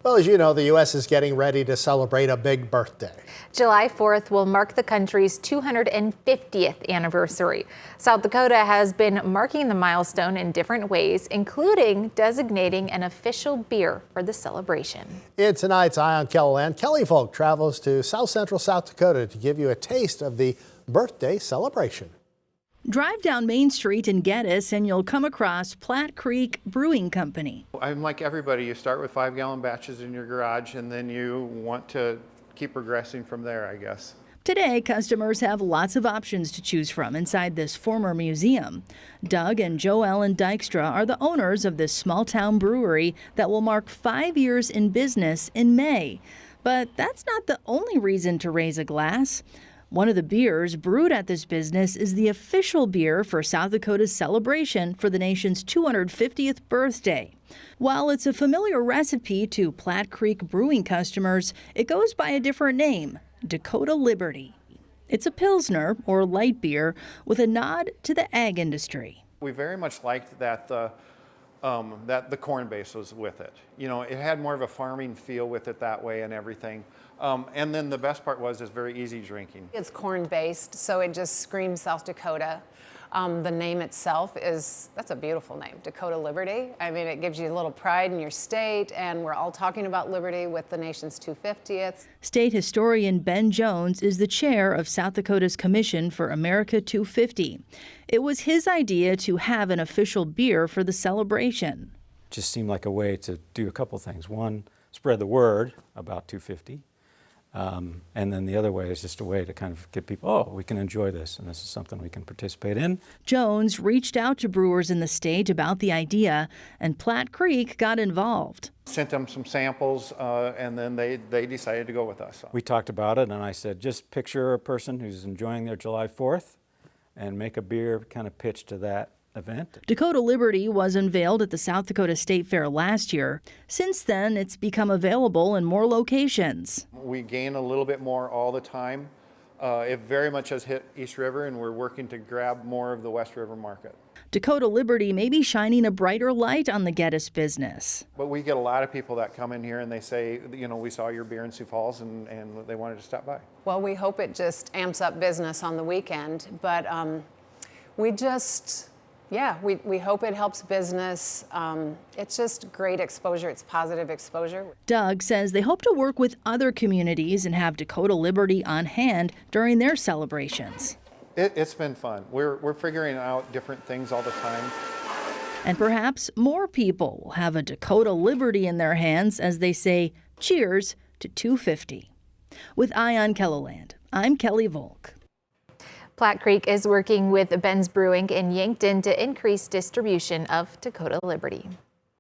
Well, as you know, the U.S. is getting ready to celebrate a big birthday. July 4th will mark the country's 250th anniversary. South Dakota has been marking the milestone in different ways, including designating an official beer for the celebration. In tonight's Eye on Keloland, Kelly Volk travels to South Central South Dakota to give you a taste of the birthday celebration. Drive down Main Street in Geddes and you'll come across Platte Creek Brewing Company. I'm like everybody, you start with 5-gallon batches in your garage and then you want to keep progressing from there, I guess. Today, customers have lots of options to choose from inside this former museum. Doug and Joellen Dykstra are the owners of this small-town brewery that will mark 5 years in business in May. But that's not the only reason to raise a glass. One of the beers brewed at this business is the official beer for South Dakota's celebration for the nation's 250th birthday. While it's a familiar recipe to Platte Creek Brewing customers, it goes by a different name, Dakota Liberty. It's a Pilsner, or light beer, with a nod to the ag industry. We very much liked that the corn base was with it. You know, it had more of a farming feel with it that way and everything. And then the best part was it's very easy drinking. It's corn based, so it just screams South Dakota. The name itself that's a beautiful name, Dakota Liberty. I mean, it gives you a little pride in your state, and we're all talking about liberty with the nation's 250th. State historian Ben Jones is the chair of South Dakota's Commission for America 250. It was his idea to have an official beer for the celebration. Just seemed like a way to do a couple things. One, spread the word about 250. And then the other way is just a way to kind of get people, oh, we can enjoy this, and this is something we can participate in. Jones reached out to brewers in the state about the idea, and Platte Creek got involved. Sent them some samples, and then they decided to go with us. We talked about it, and I said, just picture a person who's enjoying their July 4th and make a beer kind of pitch to that event. Dakota Liberty was unveiled at the South Dakota State Fair last year. Since then, it's become available in more locations. We gain a little bit more all the time. It very much has hit East River, and we're working to grab more of the West River market. Dakota Liberty may be shining a brighter light on the Geddes business. But we get a lot of people that come in here and they say, you know, we saw your beer in Sioux Falls and they wanted to stop by. Well, we hope it just amps up business on the weekend, but we hope it helps business. It's just great exposure. It's positive exposure. Doug says they hope to work with other communities and have Dakota Liberty on hand during their celebrations. It's been fun. We're figuring out different things all the time. And perhaps more people will have a Dakota Liberty in their hands as they say cheers to 250. With Eye on Keloland, I'm Kelly Volk. Platte Creek is working with Ben's Brewing in Yankton to increase distribution of Dakota Liberty.